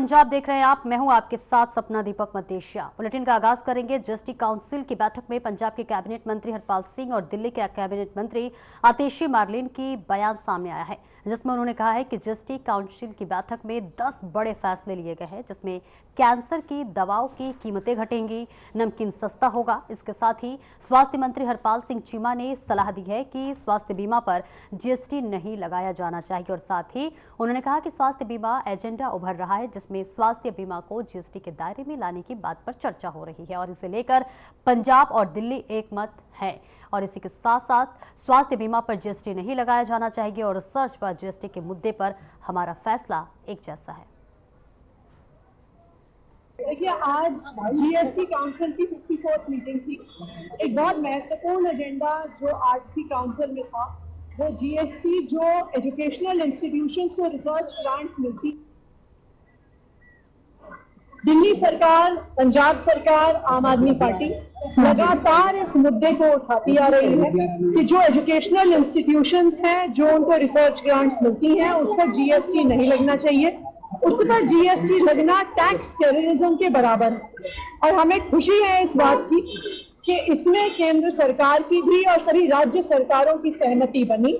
पंजाब देख रहे हैं आप। मैं हूं आपके साथ सपना दीपक मतेशिया। बुलेटिन का आगाज करेंगे। जीएसटी काउंसिल की बैठक में पंजाब के कैबिनेट मंत्री हरपाल सिंह और दिल्ली के कैबिनेट मंत्री आतिशी मारलेन की बयान सामने आया है, जिसमें उन्होंने कहा है कि जीएसटी काउंसिल की बैठक में 10 बड़े फैसले लिए गए हैं, जिसमें कैंसर की दवाओं की कीमतें घटेंगी, नमकीन सस्ता होगा। इसके साथ ही स्वास्थ्य मंत्री हरपाल सिंह चीमा ने सलाह दी है कि स्वास्थ्य बीमा पर जीएसटी नहीं लगाया जाना चाहिए और साथ ही उन्होंने कहा कि स्वास्थ्य बीमा एजेंडा उभर रहा है, जिसमें स्वास्थ्य बीमा को जीएसटी के दायरे में लाने की बात पर चर्चा हो रही है और इसे लेकर पंजाब और दिल्ली एक मत है। और इसी के साथ साथ स्वास्थ्य बीमा पर जीएसटी नहीं लगाया जाना चाहिए और रिसर्च पर जीएसटी के मुद्दे पर हमारा फैसला एक जैसा है। देखिए, आज जीएसटी काउंसिल की 54th मीटिंग थी। एक बहुत महत्वपूर्ण एजेंडा जो आज की काउंसिल में था वो जीएसटी जो एजुकेशनल इंस्टीट्यूशंस को रिसर्च ग्रांट्स मिलती, दिल्ली सरकार, पंजाब सरकार, आम आदमी पार्टी लगातार इस मुद्दे को उठाती आ रही है कि जो एजुकेशनल इंस्टीट्यूशंस हैं, जो उनको रिसर्च ग्रांट्स मिलती हैं, उस पर जीएसटी नहीं लगना चाहिए। उस पर जीएसटी लगना टैक्स टेररिज्म के बराबर है। और हमें खुशी है इस बात की कि इसमें केंद्र सरकार की भी और सभी राज्य सरकारों की सहमति बनी।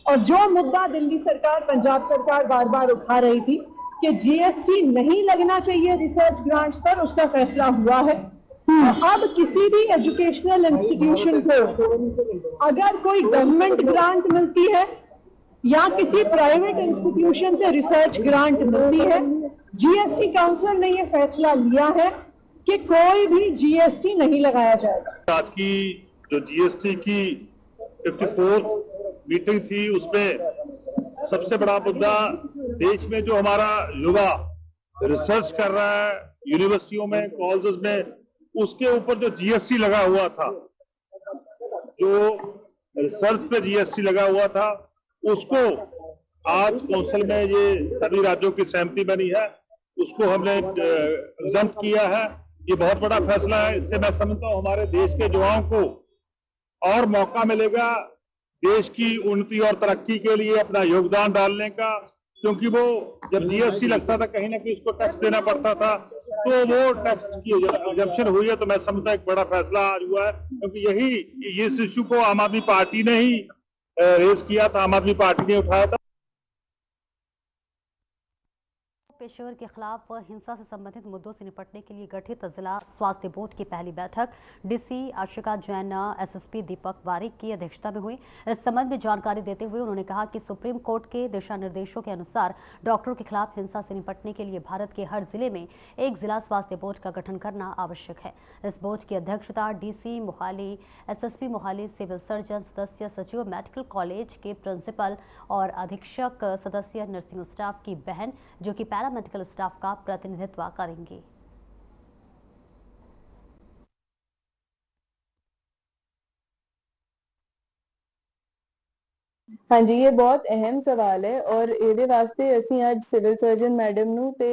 और जो मुद्दा दिल्ली सरकार, पंजाब सरकार बार बार उठा रही थी कि जीएसटी नहीं लगना चाहिए रिसर्च ग्रांट्स पर, उसका फैसला हुआ है। अब किसी भी एजुकेशनल इंस्टीट्यूशन को अगर कोई गवर्नमेंट ग्रांट मिलती है या किसी प्राइवेट इंस्टीट्यूशन से रिसर्च ग्रांट मिलती है, जीएसटी काउंसिल ने यह फैसला लिया है कि कोई भी जीएसटी नहीं लगाया जाएगा। आज की जो जीएसटी की 54th मीटिंग थी, उसमें सबसे बड़ा मुद्दा देश में जो हमारा युवा रिसर्च कर रहा है यूनिवर्सिटियों में, कॉलेजेस में, उसके ऊपर जो जीएसटी लगा हुआ था, जो रिसर्च पे जीएसटी लगा हुआ था, उसको आज काउंसिल में ये सभी राज्यों की सहमति बनी है, उसको हमने एग्जम्प्ट किया है। ये बहुत बड़ा फैसला है। इससे मैं समझता हूं हमारे देश के युवाओं को और मौका मिलेगा देश की उन्नति और तरक्की के लिए अपना योगदान डालने का, क्योंकि वो जब जीएसटी लगता था कहीं ना कहीं उसको टैक्स देना पड़ता था, तो वो टैक्स की एग्जम्पशन हुई है। तो मैं समझता एक बड़ा फैसला आज हुआ है, क्योंकि यही इस इश्यू को आम आदमी पार्टी ने ही रेज किया था, आम आदमी पार्टी ने उठाया था। पेशेवर के खिलाफ हिंसा से संबंधित मुद्दों से निपटने के लिए गठित जिला स्वास्थ्य बोर्ड की पहली बैठक डीसी आशिका जैन, एसएसपी दीपक वारिक की अध्यक्षता में हुई। इस संबंध में जानकारी देते हुए उन्होंने कहा कि सुप्रीम कोर्ट के दिशा निर्देशों के अनुसार डॉक्टरों के खिलाफ हिंसा से निपटने के लिए भारत के हर जिले में एक जिला स्वास्थ्य बोर्ड का गठन करना आवश्यक है। इस बोर्ड की अध्यक्षता DC Mohali, SSP Mohali, civil surgeon सदस्य, सचिव मेडिकल कॉलेज के प्रिंसिपल और अधीक्षक सदस्य, नर्सिंग स्टाफ की बहन जो कि मेडिकल स्टाफ का प्रतिनिधित्व करेंगे। हाँ जी, ये बहुत अहम सवाल है और ਇਹਦੇ ਵਾਸਤੇ ਅਸੀਂ ਅੱਜ ਸਿਵਲ ਸਰਜਨ ਮੈਡਮ ਨੂੰ ਤੇ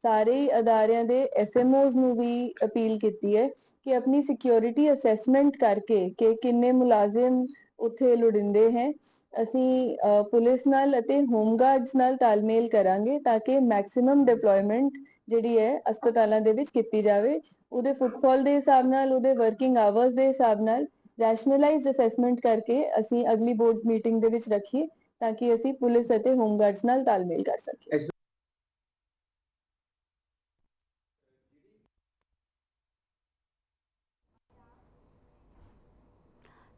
ਸਾਰੇ ਹੀ ਅਦਾਰਿਆਂ ਦੇ ਐਸਐਮਓਜ਼ ਨੂੰ ਵੀ ਅਪੀਲ ਕੀਤੀ ਹੈ ਕਿ ਆਪਣੀ ਸਿਕਿਉਰਿਟੀ ਅਸੈਸਮੈਂਟ ਕਰਕੇ ਕਿ ਕਿੰਨੇ ਮੁਲਾਜ਼ਮ ਉੱਥੇ ਲੋੜਿੰਦੇ ਹੈ, ਅਸੀਂ ਪੁਲਿਸ ਨਾਲ ਅਤੇ ਹੋਮ ਗਾਰਡਸ ਨਾਲ ਤਾਲਮੇਲ ਕਰਾਂਗੇ ਤਾਂ ਕਿ ਮੈਕਸਿਮਮ ਡਿਪਲੋਇਮੈਂਟ ਜਿਹੜੀ ਹੈ ਹਸਪਤਾਲਾਂ ਦੇ ਵਿੱਚ ਕੀਤੀ ਜਾਵੇ। ਉਹਦੇ ਫੁੱਟਫਾਲ ਦੇ ਹਿਸਾਬ ਨਾਲ, ਉਹਦੇ ਵਰਕਿੰਗ ਆਵਰਸ ਦੇ ਹਿਸਾਬ ਨਾਲ ਰੈਸ਼ਨਲਾਈਜ਼ਡ ਅਸੈਸਮੈਂਟ ਕਰਕੇ ਅਸੀਂ ਅਗਲੀ ਬੋਰਡ ਮੀਟਿੰਗ ਦੇ ਵਿੱਚ ਰੱਖੀਏ ਤਾਂ ਕਿ ਅਸੀਂ ਪੁਲਿਸ ਅਤੇ ਹੋਮ ਗਾਰਡਸ ਨਾਲ ਤਾਲਮੇਲ ਕਰ ਸਕੀਏ।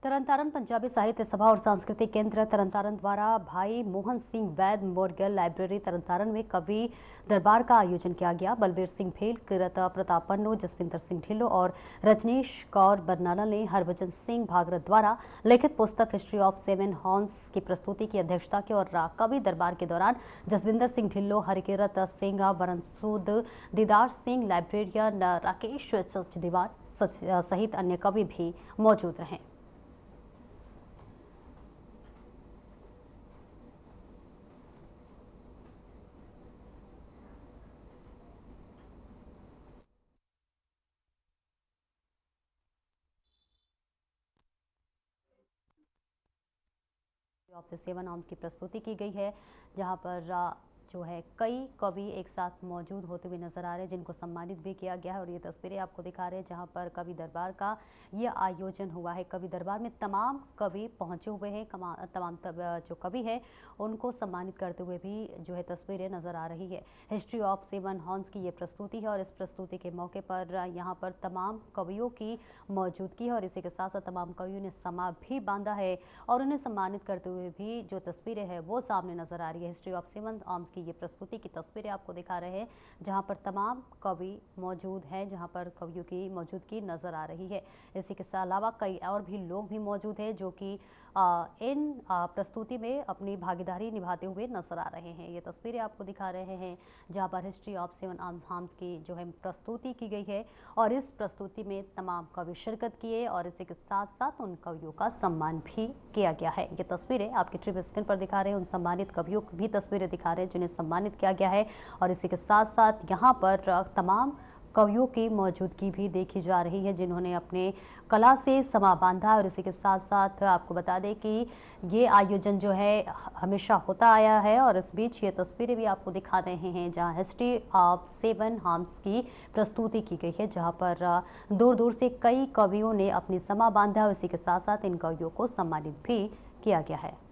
तरनतारन पंजाबी साहित्य सभा और सांस्कृतिक केंद्र तरनतारन द्वारा भाई मोहन सिंह वैद मेमोरियल लाइब्रेरी तरनतारन में कवि दरबार का आयोजन किया गया। बलबीर सिंह भेल, किरत प्रताप पन्नू, जसविंदर सिंह ढिल्लो और रजनीश कौर बरनाला ने हरभजन सिंह भागरत द्वारा लिखित पुस्तक हिस्ट्री ऑफ सेवन हॉर्न्स की प्रस्तुति की अध्यक्षता की और कवि दरबार के दौरान जसविंदर सिंह ढिल्लो, हरिकिरत सिंह, वरनसूद, दीदार सिंह, लाइब्रेरियन राकेश सचदीवान सहित अन्य कवि भी मौजूद रहे। ऑफ द सेवन हॉर्न्स की प्रस्तुति की गई है, जहां पर जो है कई कवि एक साथ मौजूद होते हुए नजर आ रहे हैं, जिनको सम्मानित भी किया गया है। और ये तस्वीरें आपको दिखा रहे हैं जहां पर कवि दरबार का ये आयोजन हुआ है। कवि दरबार में तमाम कवि पहुंचे हुए हैं, तमाम जो कवि हैं उनको सम्मानित करते हुए भी जो है तस्वीरें नजर आ रही है। हिस्ट्री ऑफ 7 हॉर्न्स की ये प्रस्तुति है और इस प्रस्तुति के मौके पर यहाँ पर तमाम कवियों की मौजूदगी है और इसी के साथ साथ तमाम कवियों ने समा भी बांधा है और उन्हें सम्मानित करते हुए भी जो तस्वीरें हैं वो सामने नजर आ रही है। हिस्ट्री ऑफ 7 हॉर्न्स की ये प्रस्तुति की तस्वीरें आपको दिखा रहे हैं जहां पर तमाम कवि मौजूद हैं, जहां पर कवियों की मौजूदगी नजर आ रही है। इसी के अलावा कई और भी लोग भी मौजूद हैं जो कि इन प्रस्तुति में अपनी भागीदारी निभाते हुए नजर आ रहे हैं। ये तस्वीरें आपको दिखा रहे हैं जहां पर हिस्ट्री ऑफ 7 हॉर्न्स की जो है प्रस्तुति की गई है और इस प्रस्तुति में तमाम कवि शिरकत किए और इसी के साथ साथ उन कवियों का सम्मान भी किया गया है। ये तस्वीरें आपकी टीवी स्क्रीन पर दिखा रहे हैं, उन सम्मानित कवियों की भी तस्वीरें दिखा रहे हैं जिन्हें सम्मानित किया गया है और इसी के साथ साथ यहाँ पर तमाम कवियों की मौजूदगी भी देखी जा रही है जिन्होंने अपने कला से समा बांधा। और इसी के साथ साथ आपको बता दें कि ये आयोजन जो है हमेशा होता आया है और इस बीच ये तस्वीरें भी आपको दिखा रहे हैं जहां हिस्ट्री ऑफ 7 हॉर्न्स की प्रस्तुति की गई है, जहां पर दूर दूर से कई कवियों ने अपनी समा बांधा और इसी के साथ साथ इन कवियों को सम्मानित भी किया गया है।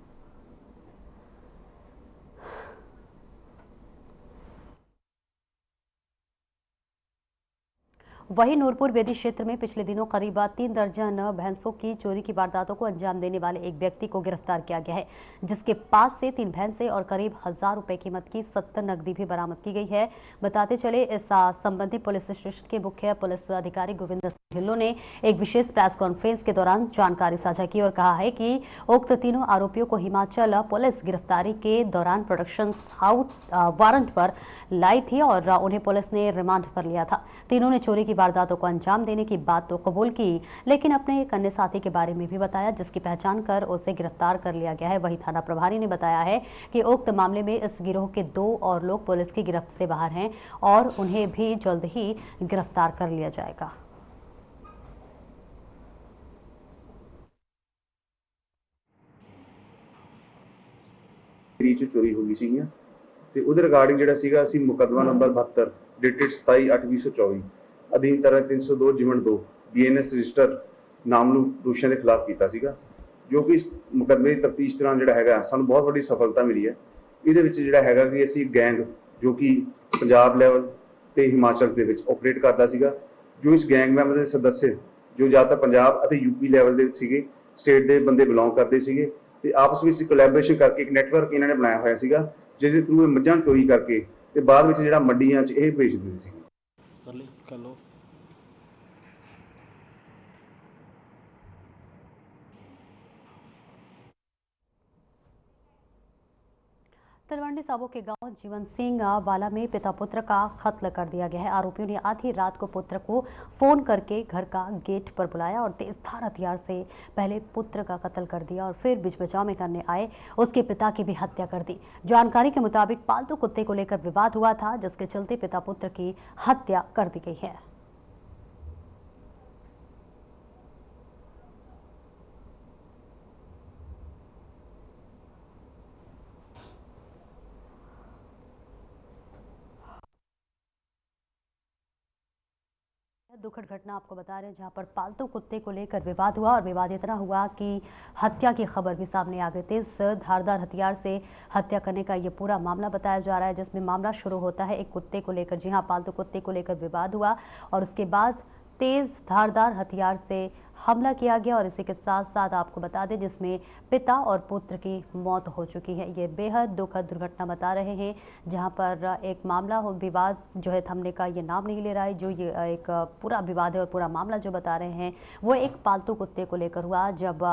वहीं नूरपुर बेदी क्षेत्र में पिछले दिनों करीब 3 दर्जन भैंसों की चोरी की वारदातों को अंजाम देने वाले एक व्यक्ति को गिरफ्तार किया गया है, जिसके पास से 3 भैंसें और करीब 1000 रुपए कीमत की 70 नकदी भी बरामद की गई है। बताते चले इस संबंधी पुलिस स्टेशन के मुख्य पुलिस अधिकारी गोविंद सिंह ढिल्लों ने एक विशेष प्रेस कॉन्फ्रेंस के दौरान जानकारी साझा की और कहा है कि उक्त तीनों आरोपियों को हिमाचल पुलिस गिरफ्तारी के दौरान प्रोडक्शन वारंट पर लाई थी और उन्हें पुलिस ने रिमांड पर लिया था। तीनों ने चोरी की वारदातों को अंजाम देने की बात तो कबूल की, लेकिन अपने एक अन्य साथी के बारे में भी बताया जिसकी पहचान कर उसे गिरफ्तार कर लिया गया है। वहीं थाना प्रभारी ने बताया है कि उक्त मामले में इस गिरोह के 2 और लोग पुलिस की गिरफ्त से बाहर हैं और उन्हें भी जल्द ही गिरफ्तार कर लिया जाएगा। चोरी हो गई सी ਤੇ ਉਹਦੇ ਰਿਗਾਰਡਿੰਗ ਜਿਹੜਾ ਸੀਗਾ ਅਸੀਂ ਮੁਕੱਦਮਾ ਨੰਬਰ 72 ਡੇਟਡ 27/8/2024 ਅਧੀਨ ਧਾਰਾ 302 ਜਿਮਨ 2 BNS ਰਜਿਸਟਰ ਨਾਮਲੂ ਦੋਸ਼ੀਆਂ ਦੇ ਖਿਲਾਫ ਕੀਤਾ ਸੀਗਾ, ਜੋ ਕਿ ਇਸ ਮੁਕੱਦਮੇ ਦੀ ਤਫਤੀਸ਼ ਦੌਰਾਨ ਜਿਹੜਾ ਹੈਗਾ ਸਾਨੂੰ ਬਹੁਤ ਵੱਡੀ ਸਫਲਤਾ ਮਿਲੀ ਹੈ। ਇਹਦੇ ਵਿੱਚ ਜਿਹੜਾ ਹੈਗਾ ਕਿ ਅਸੀਂ ਗੈਂਗ ਜੋ ਕਿ ਪੰਜਾਬ ਲੈਵਲ ਤੇ ਹਿਮਾਚਲ ਦੇ ਵਿੱਚ ਆਪਰੇਟ ਕਰਦਾ ਸੀਗਾ, ਜੋ ਇਸ ਗੈਂਗ ਮੈਂਬਰ ਦੇ ਸਦੱਸਿਆ ਜੋ ਜ਼ਿਆਦਾਤਰ ਪੰਜਾਬ ਅਤੇ यूपी ਲੈਵਲ ਦੇ ਸੀਗੇ, ਸਟੇਟ ਦੇ ਬੰਦੇ ਬਿਲੋਂਗ ਕਰਦੇ ਸੀਗੇ ਤੇ ਆਪਸ ਵਿੱਚ ਕੋਲੈਬੋਰੇਸ਼ਨ ਕਰਕੇ ਇੱਕ ਨੈਟਵਰਕ ਇਹਨਾਂ ਨੇ ਬਣਾਇਆ ਹੋਇਆ ਸੀਗਾ जिस थ्रू मझां चोरी करके ते बाद विच जिहड़ा मंडियां च इह बेच दिंदे सी। कर लो तलवंडी साबो के गांव जीवन सिंह वाला में पिता पुत्र का कत्ल कर दिया गया है। आरोपियों ने आधी रात को पुत्र को फोन करके घर का गेट पर बुलाया और तेजधार हथियार से पहले पुत्र का कत्ल कर दिया और फिर बीच बचाव में करने आए उसके पिता की भी हत्या कर दी। जानकारी के मुताबिक पालतू कुत्ते को लेकर विवाद हुआ था, जिसके चलते पिता पुत्र की हत्या कर दी गई है। दुखद घटना आपको बता रहे हैं जहां पर पालतू कुत्ते को लेकर विवाद हुआ और विवाद इतना हुआ कि हत्या की खबर भी सामने आ गई। तेज धारदार हथियार से हत्या करने का ये पूरा मामला बताया जा रहा है, जिसमें मामला शुरू होता है एक कुत्ते को लेकर। जी हां, पालतू कुत्ते को लेकर विवाद हुआ और उसके बाद तेज धारदार हथियार से हमला किया गया और इसी के साथ साथ आपको बता दें जिसमें पिता और पुत्र की मौत हो चुकी है। ये बेहद दुखद दुर्घटना बता रहे हैं जहां पर एक मामला हो, विवाद जो है थमने का ये नाम नहीं ले रहा है। जो ये एक पूरा विवाद है और पूरा मामला जो बता रहे हैं वो एक पालतू कुत्ते को लेकर हुआ। जब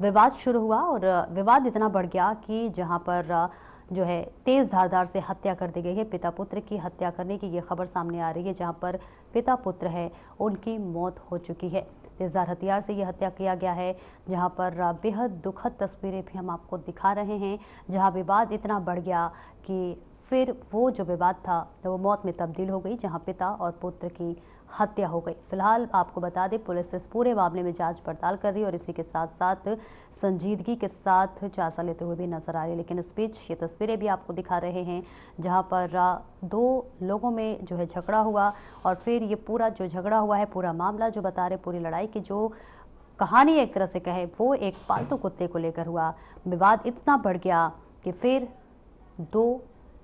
विवाद शुरू हुआ और विवाद इतना बढ़ गया कि जहाँ पर जो है तेज धारदार से हत्या कर दी गई है। पिता पुत्र की हत्या करने की ये खबर सामने आ रही है, जहां पर पिता पुत्र है उनकी मौत हो चुकी है। तेजधार हथियार से ये हत्या किया गया है, जहां पर बेहद दुखद तस्वीरें भी हम आपको दिखा रहे हैं, जहां विवाद इतना बढ़ गया कि फिर वो जो विवाद था वो मौत में तब्दील हो गई, जहां पिता और पुत्र की हत्या हो गई। फिलहाल आपको बता दें, पुलिस इस पूरे मामले में जांच पड़ताल कर रही है और इसी के साथ साथ संजीदगी के साथ जायजा लेते हुए भी नजर आ रही है। लेकिन इस बीच ये तस्वीरें भी आपको दिखा रहे हैं जहां पर दो लोगों में जो है झगड़ा हुआ और फिर ये पूरा जो झगड़ा हुआ है, पूरा मामला जो बता रहे, पूरी लड़ाई की जो कहानी एक तरह से कहे वो एक पालतू कुत्ते को लेकर हुआ। विवाद इतना बढ़ गया कि फिर दो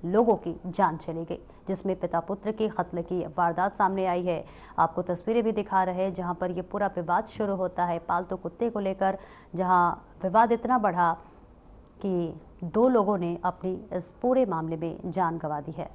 लोगों की जान चली गई, जिसमें पिता पुत्र की कत्ल की वारदात सामने आई है। आपको तस्वीरें भी दिखा रहे हैं जहां पर ये पूरा विवाद शुरू होता है पालतू कुत्ते को लेकर, जहां विवाद इतना बढ़ा कि दो लोगों ने अपनी इस पूरे मामले में जान गंवा दी है।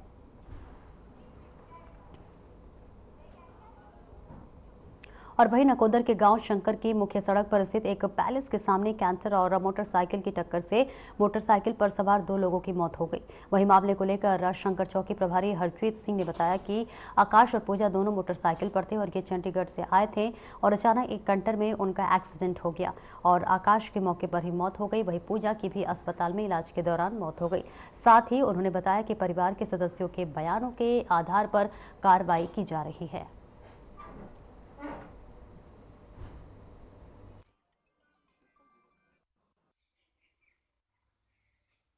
और वहीं नकोदर के गांव शंकर की मुख्य सड़क पर स्थित एक पैलेस के सामने कैंटर और मोटरसाइकिल की टक्कर से मोटरसाइकिल पर सवार दो लोगों की मौत हो गई। वहीं मामले को लेकर शंकर चौकी प्रभारी हरप्रीत सिंह ने बताया कि आकाश और पूजा दोनों मोटरसाइकिल पर थे और ये चंडीगढ़ से आए थे और अचानक एक कैंटर में उनका एक्सीडेंट हो गया और आकाश की मौके पर ही मौत हो गई। वहीं पूजा की भी अस्पताल में इलाज के दौरान मौत हो गई। साथ ही उन्होंने बताया कि परिवार के सदस्यों के बयानों के आधार पर कार्रवाई की जा रही है।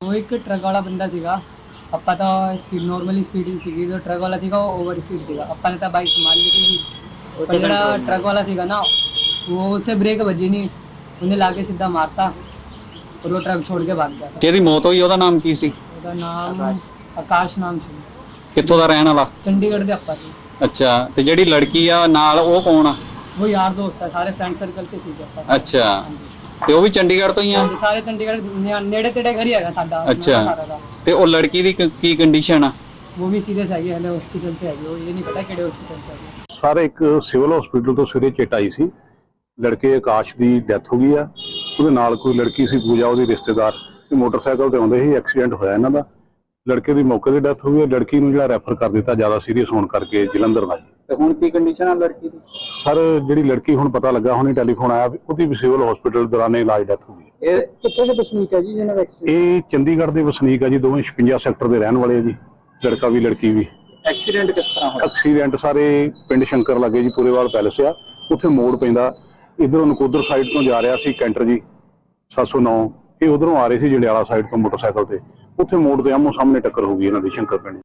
वो एक ट्रक वाला बंदा सीगा, अपा तो स्पीड नॉर्मली स्पीड ही सीगी, जो ट्रक वाला सीगा वो ओवर स्पीड सीगा। अपा ने तो बाइक संभाल ली थी, पर ਜਿਹੜਾ ट्रक वाला सीगा ना वो उसे ब्रेक बजी नहीं, उन्हें लाके सीधा मारता और वो ट्रक छोड़ के भाग गया। ਜਿਹਦੀ ਮੌਤ ਹੋਈ ਉਹਦਾ ਨਾਮ ਕੀ ਸੀ? ਉਹਦਾ ਨਾਮ ਆਕਾਸ਼ ਨਾਮ ਸੀ। ਕਿੱਥੋਂ ਦਾ ਰਹਿਣ ਵਾਲਾ? ਚੰਡੀਗੜ੍ਹ ਦੇ अपा ਸੀ। ਅੱਛਾ, ਤੇ ਜਿਹੜੀ ਲੜਕੀ ਆ ਨਾਲ ਉਹ ਕੌਣ ਆ? वो यार दोस्त है, सारे फ्रेंड सर्कल से सीगे अपा। ਅੱਛਾ, ਤੇ ਉਹ ਵੀ ਚੰਡੀਗੜ੍ਹ ਤੋਂ ਹੀ ਆ? सारे चंडीगढ़ नेड़े तेड़े घर ही है साडा। ਅੱਛਾ, ਤੇ ਉਹ ਲੜਕੀ ਦੀ ਕੀ ਕੰਡੀਸ਼ਨ ਆ? वो भी सीरियस है, हले हॉस्पिटल से है, वो ये नहीं पता ਕਿਹੜੇ ਹਸਪੀਟਲ ਚ ਹੈ। ਸਰ ਇੱਕ ਸਿਵਲ ਹਸਪੀਟਲ ਤੋਂ ਸਵੇਰੇ ਚਿੱਟ ਆਈ ਸੀ, ਲੜਕੇ ਆਕਾਸ਼ ਦੀ ਡੈਥ ਹੋ ਗਈ ਆ। ਉਹਦੇ ਨਾਲ ਕੋਈ ਲੜਕੀ ਸੀ ਪੂਜਾ, ਉਹਦੀ ਰਿਸ਼ਤੇਦਾਰ, ਮੋਟਰਸਾਈਕਲ ਤੇ ਆਉਂਦੇ ਸੀ, ਐਕਸੀਡੈਂਟ ਹੋਇਆ ਇਹਨਾਂ ਦਾ। ਲੜਕੇ ਦੀ ਮੌਕੇ ਤੇ ਡੈਥ ਹੋ ਗਈ, ਲੜਕੀ ਨੂੰ ਜਿਹੜਾ ਰੈਫਰ ਕਰ ਦਿੱਤਾ ਜ਼ਿਆਦਾ ਸੀਰੀਅਸ ਹੋਣ ਕਰਕੇ ਜਲੰਧਰ ਦਾ। ਤੇ ਹੁਣ ਕੀ ਕੰਡੀਸ਼ਨ ਆ ਲੜਕੀ ਦੀ? ਸਰ ਜਿਹੜੀ ਲੜਕੀ ਹੁਣ ਪਤਾ ਲੱਗਾ, ਹੁਣੇ ਟੈਲੀਫੋਨ ਆਇਆ, ਉਹਦੀ ਵੀ ਸਿਵਲ ਹਸਪੀਟਲ ਦੌਰਾਨ ਇਲਾਜ ਡੈਥ ਹੋ ਗਈ। ਇਹ ਕਿੱਥੇ ਦੇ ਵਸਨੀਕ ਹੈ ਜੀ ਜਿਹਨਾਂ ਦਾ ਐਕਸੀਡੈਂਟ? ਇਹ ਚੰਡੀਗੜ੍ਹ ਦੇ ਵਸਨੀਕ ਆ ਜੀ, ਦੋਵੇਂ 56 ਸੈਕਟਰ ਦੇ ਰਹਿਣ ਵਾਲੇ ਆ ਜੀ, ਲੜਕਾ ਵੀ ਲੜਕੀ ਵੀ। ਐਕਸੀਡੈਂਟ ਕਿਸ ਤਰ੍ਹਾਂ ਹੋਇਆ? ਐਕਸੀਡੈਂਟ ਸਾਰੇ ਪਿੰਡ ਸ਼ੰਕਰ ਲਾਗੇ ਜੀ, ਪੂਰੇਵਾਲ ਪੈਲਸ ਆ, ਉੱਥੇ ਮੋੜ ਪੈਂਦਾ। ਇੱਧਰੋਂ ਨਕੋਦਰ ਸਾਈਡ ਤੋਂ ਜਾ ਰਿਹਾ ਸੀ ਕੈਂਟਰ ਜੀ 709, ਇਹ ਉਧਰੋਂ ਆ ਰਹੇ ਸੀ ਜੰਡਿਆਲਾ ਸਾਈਡ ਤੋਂ ਮੋਟਰਸਾਈਕਲ ਤੇ, ਉੱਥੇ ਮੋੜ ਤੇ ਆਮੋ ਸਾਹਮਣੇ ਟੱਕਰ ਹੋ ਗਈ ਇਹਨਾਂ ਦੀ ਸ਼ੰਕਰ ਪਿੰਡ।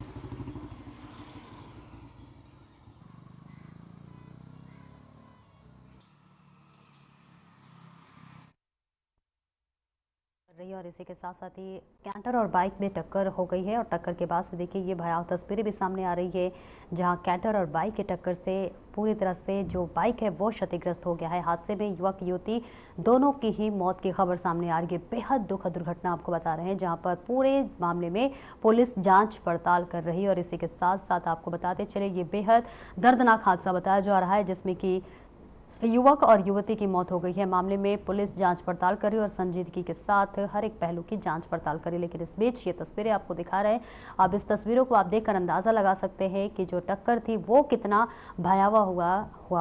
रही और इसी के साथ साथ ही कैंटर और बाइक में टक्कर हो गई है और टक्कर के बाद से देखिए ये भयावह तस्वीरें भी सामने आ रही है जहां कैंटर और बाइक की टक्कर से पूरी तरह से जो बाइक है वो क्षतिग्रस्त हो गया है। हादसे में युवक युवती दोनों की ही मौत की खबर सामने आ रही है। बेहद दुखद दुर्घटना आपको बता रहे हैं जहां पर पूरे मामले में पुलिस जांच पड़ताल कर रही है और इसी के साथ साथ आपको बताते चले ये बेहद दर्दनाक हादसा बताया जा रहा है जिसमें कि युवक और युवती की मौत हो गई है। मामले में पुलिस जांच पड़ताल करी और संजीदगी के साथ हर एक पहलू की जांच पड़ताल करी। लेकिन इस बीच ये तस्वीरें आपको दिखा रहे हैं, अब इस तस्वीरों को आप देखकर अंदाजा लगा सकते हैं कि जो टक्कर थी वो कितना भयावह हुआ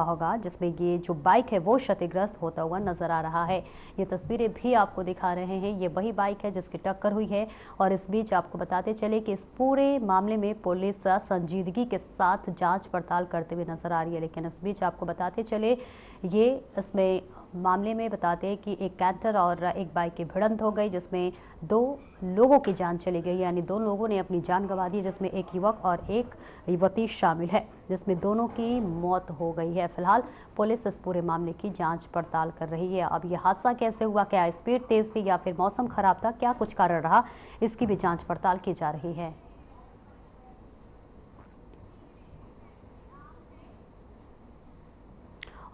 होगा, जिसमें ये जो बाइक है वो क्षतिग्रस्त होता हुआ नजर आ रहा है। ये तस्वीरें भी आपको दिखा रहे हैं, ये वही बाइक है जिसकी टक्कर हुई है। और इस बीच आपको बताते चले कि इस पूरे मामले में पुलिस संजीदगी के साथ जांच पड़ताल करते हुए नजर आ रही है। लेकिन इस बीच आपको बताते चले ये इसमें मामले में बताते हैं कि एक कैंटर और एक बाइक की भिड़ंत हो गई जिसमें दो लोगों की जान चली गई, यानी दो लोगों ने अपनी जान गंवा दी, जिसमें एक युवक और एक युवती शामिल है, जिसमें दोनों की मौत हो गई है। फिलहाल पुलिस इस पूरे मामले की जांच पड़ताल कर रही है। अब यह हादसा कैसे हुआ, क्या स्पीड तेज थी या फिर मौसम खराब था, क्या कुछ कारण रहा, इसकी भी जांच पड़ताल की जा रही है।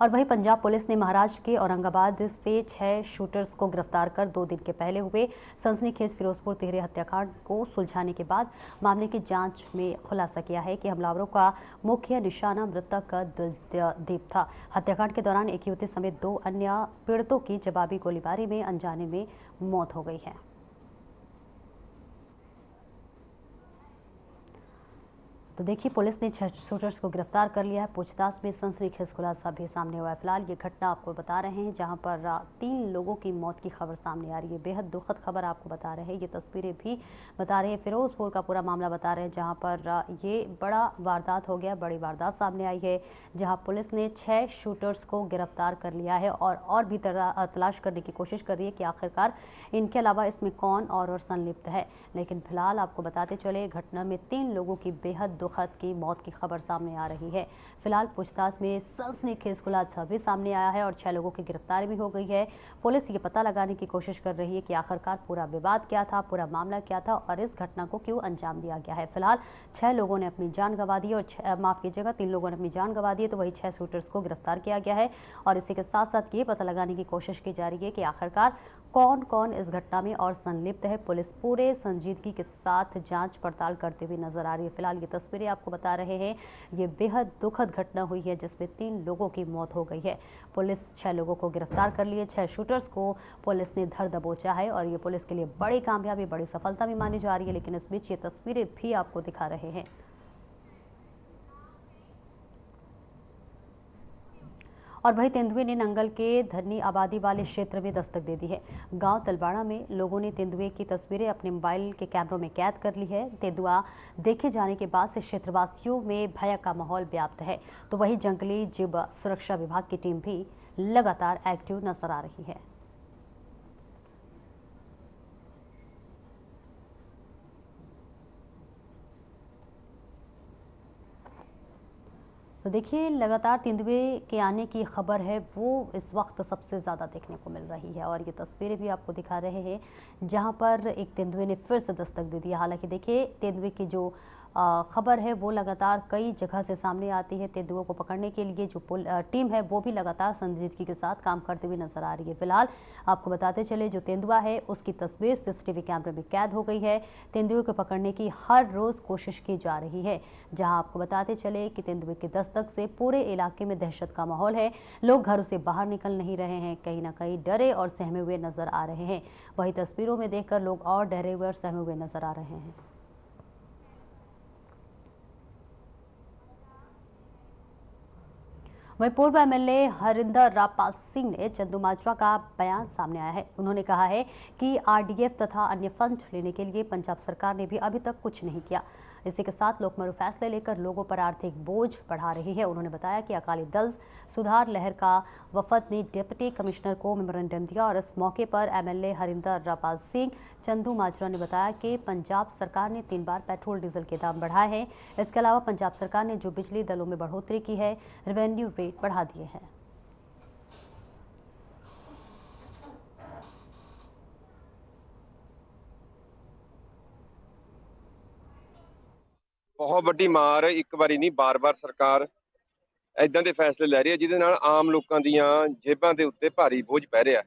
और वहीं पंजाब पुलिस ने महाराष्ट्र के औरंगाबाद से 6 शूटर्स को गिरफ्तार कर 2 दिन के पहले हुए सनसनीखेज फिरोजपुर तिहरे हत्याकांड को सुलझाने के बाद मामले की जांच में खुलासा किया है कि हमलावरों का मुख्य निशाना मृतक का दीप था। हत्याकांड के दौरान एक युवती समेत 2 अन्य पीड़ितों की जवाबी गोलीबारी में अनजाने में मौत हो गई है। तो देखिए, पुलिस ने 6 शूटर्स को गिरफ्तार कर लिया है। पूछताछ में सनसनीखेज खुलासा भी सामने हुआ है। फिलहाल ये घटना आपको बता रहे हैं जहां पर 3 लोगों की मौत की खबर सामने आ रही है। बेहद दुखद खबर आपको बता रहे हैं। ये तस्वीरें भी बता रहे हैं, फिरोजपुर का पूरा मामला बता रहे हैं जहां पर ये बड़ा वारदात हो गया, बड़ी वारदात सामने आई है जहां पुलिस ने 6 शूटर्स को गिरफ्तार कर लिया है और भी तलाश करने की कोशिश कर रही है कि आखिरकार इनके अलावा इसमें कौन और संलिप्त है। लेकिन फिलहाल आपको बताते चले, घटना में 3 लोगों की बेहद दुखद की मौत की खबर सामने आ रही है। फिलहाल पूछताछ में सनसनीखेज खुलासा भी सामने आया है और 6 लोगों की गिरफ्तारी भी हो गई है। पुलिस ये पता लगाने की कोशिश कर रही है कि आखिरकार पूरा विवाद क्या था, पूरा मामला क्या था और इस घटना को क्यों अंजाम दिया गया है। फिलहाल 6 लोगों ने अपनी जान गंवा दी और 3 लोगों ने अपनी जान गंवा दी, तो वही 6 शूटर्स को गिरफ्तार किया गया है। और इसी के साथ साथ ये पता लगाने की कोशिश की जा रही है कि आखिरकार कौन कौन इस घटना में और संलिप्त है। पुलिस पूरे संजीदगी के साथ जांच पड़ताल करते हुए नजर आ रही है। फिलहाल ये तस्वीरें आपको बता रहे हैं, ये बेहद दुखद घटना हुई है जिसमें 3 लोगों की मौत हो गई है। पुलिस 6 लोगों को गिरफ्तार कर लिए, 6 शूटर्स को पुलिस ने धर दबोचा है और ये पुलिस के लिए बड़ी कामयाबी, बड़ी सफलता भी मानी जा रही है। लेकिन इस बीच ये तस्वीरें भी आपको दिखा रहे हैं। और वही तेंदुए ने नंगल के धनी आबादी वाले क्षेत्र में दस्तक दे दी है। गांव तलवाड़ा में लोगों ने तेंदुए की तस्वीरें अपने मोबाइल के कैमरों में कैद कर ली है। तेंदुआ देखे जाने के बाद से क्षेत्रवासियों में भय का माहौल व्याप्त है। तो वही जंगली जीव सुरक्षा विभाग की टीम भी लगातार एक्टिव नजर आ रही है। तो देखिए, लगातार तेंदुए के आने की खबर है वो इस वक्त सबसे ज़्यादा देखने को मिल रही है। और ये तस्वीरें भी आपको दिखा रहे हैं जहां पर एक तेंदुए ने फिर से दस्तक दे दी है। हालांकि देखिए, तेंदुए की जो खबर है वो लगातार कई जगह से सामने आती है। तेंदुओं को पकड़ने के लिए जो टीम है वो भी लगातार संजीदगी के साथ काम करते हुए नजर आ रही है। फिलहाल आपको बताते चले, जो तेंदुआ है उसकी तस्वीर सीसीटीवी कैमरे में कैद हो गई है। तेंदुए को पकड़ने की हर रोज कोशिश की जा रही है। जहां आपको बताते चले कि तेंदुए की दस्तक से पूरे इलाके में दहशत का माहौल है। लोग घरों से बाहर निकल नहीं रहे हैं, कहीं ना कहीं डरे और सहमे हुए नजर आ रहे हैं। वही तस्वीरों में देखकर लोग और डरे हुए और सहमे हुए नजर आ रहे हैं। वहीं पूर्व एमएलए हरिंदर रापाल सिंह ने चंदूमाजरा का बयान सामने आया है। उन्होंने कहा है कि आरडीएफ तथा अन्य फंड लेने के लिए पंजाब सरकार ने भी अभी तक कुछ नहीं किया। इसी के साथ लोकमरु फैसले लेकर लोगों पर आर्थिक बोझ बढ़ा रही है। उन्होंने बताया कि अकाली दल सुधार लहर का वफद ने डिप्टी कमिश्नर को मेमोरेंडम दिया और इस मौके पर एमएलए हरिंदर रापाल सिंह चंदूमाजरा ने बताया कि पंजाब सरकार ने 3 बार पेट्रोल डीजल के दाम बढ़ाए हैं। इसके अलावा पंजाब सरकार ने जो बिजली दलों में बढ़ोतरी की है, रेवेन्यू रेट बढ़ा दिए हैं। बहुत ਵੱਡੀ ਮਾਰ ਇੱਕ ਵਾਰੀ ਨਹੀਂ ਬਾਰ-ਬਾਰ ਸਰਕਾਰ ਇਦਾਂ ਦੇ ਫੈਸਲੇ ਲੈ ਰਹੀ ਹੈ ਜਿਹਦੇ ਨਾਲ ਆਮ ਲੋਕਾਂ ਦੀਆਂ ਜੇਬਾਂ ਦੇ ਉੱਤੇ ਭਾਰੀ ਬੋਝ ਪੈ ਰਿਹਾ।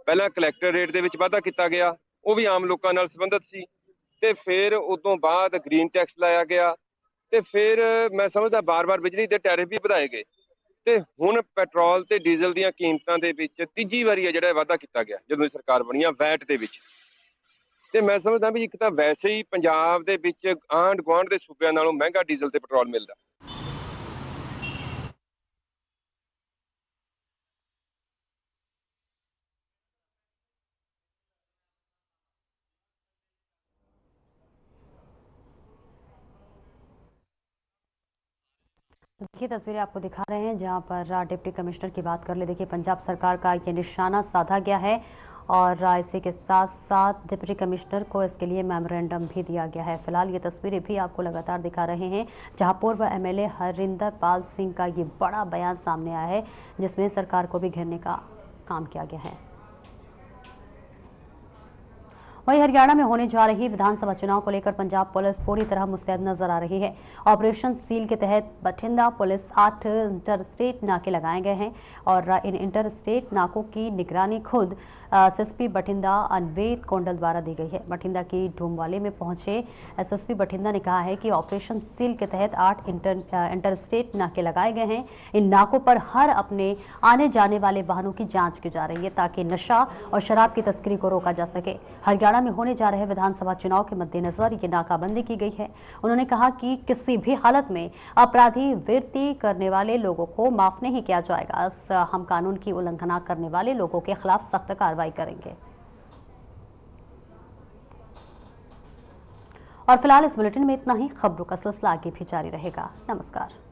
ਪਹਿਲਾਂ ਕਲੈਕਟਰ ਰੇਟ ਦੇ ਵਿੱਚ ਵਾਧਾ ਕੀਤਾ ਗਿਆ, ਉਹ ਵੀ ਆਮ ਲੋਕਾਂ ਨਾਲ ਸੰਬੰਧਿਤ ਸੀ ਤੇ ਫਿਰ ਉਦੋਂ ਬਾਅਦ ਗ੍ਰੀਨ ਟੈਕਸ ਲਾਇਆ ਗਿਆ ਤੇ ਫਿਰ ਮੈਂ ਸਮਝਦਾ ਬਾਰ-ਬਾਰ ਬਿਜਲੀ ਦੇ ਟੈਰਿਫ ਵੀ ਵਧਾਏ ਗਏ ਤੇ ਹੁਣ ਪੈਟਰੋਲ ਤੇ ਡੀਜ਼ਲ ਦੀਆਂ ਕੀਮਤਾਂ ਦੇ ਵਿੱਚ ਤੀਜੀ ਵਾਰੀ ਹੈ ਜਿਹੜਾ ਵਾਧਾ ਕੀਤਾ ਗਿਆ ਜਦੋਂ ਸਰਕਾਰ ਬਣੀ ਆ ਵੈਟ ਦੇ ਵਿੱਚ। ਤੇ ਮੈਂ ਸਮਝਦਾ ਵੀ ਇੱਕ ਤਾਂ ਵੈਸੇ ਹੀ ਪੰਜਾਬ ਦੇ ਵਿੱਚ ਆਂਢ ਗੁਆਂਢ ਦੇ ਸੂਬਿਆਂ ਨਾਲੋਂ ਮਹਿੰਗਾ ਡੀਜ਼ਲ ਤੇ ਪੈਟਰੋਲ ਮਿਲਦਾ। देखिए, तस्वीरें आपको दिखा रहे हैं जहां पर डिप्टी कमिश्नर की बात कर ले। देखिए, पंजाब सरकार का ये निशाना साधा गया है और इसी के साथ साथ डिप्टी कमिश्नर को इसके लिए मेमोरेंडम भी दिया गया है। फिलहाल ये तस्वीरें भी आपको लगातार दिखा रहे हैं जहां पूर्व एमएलए हरिंदर पाल सिंह का ये बड़ा बयान सामने आया है जिसमें सरकार को भी घेरने का काम किया गया है। वहीं हरियाणा में होने जा रही विधानसभा चुनाव को लेकर पंजाब पुलिस पूरी तरह मुस्तैद नजर आ रही है। ऑपरेशन सील के तहत बठिंडा पुलिस 8 इंटरस्टेट नाके लगाए गए हैं और इन इंटरस्टेट नाकों की निगरानी खुद एसएसपी बठिंडा अनवेद कोंडल द्वारा दी गई है। बठिंडा की डूमवाले में पहुंचे एसएसपी बठिंडा ने कहा है कि ऑपरेशन सील के तहत 8 इंटरस्टेट नाके लगाए गए हैं। इन नाकों पर हर अपने आने जाने वाले वाहनों की जांच की जा रही है ताकि नशा और शराब की तस्करी को रोका जा सके। हरियाणा हरियाणा में होने जा रहे विधानसभा चुनाव के मद्देनजर ये नाकाबंदी की गई है। उन्होंने कहा कि किसी भी हालत में अपराधी वृत्ति करने वाले लोगों को माफ नहीं किया जाएगा। हम कानून की उल्लंघना करने वाले लोगों के खिलाफ सख्त कार्रवाई करेंगे। और फिलहाल इस बुलेटिन में इतना ही। खबरों का सिलसिला आगे भी जारी रहेगा। नमस्कार।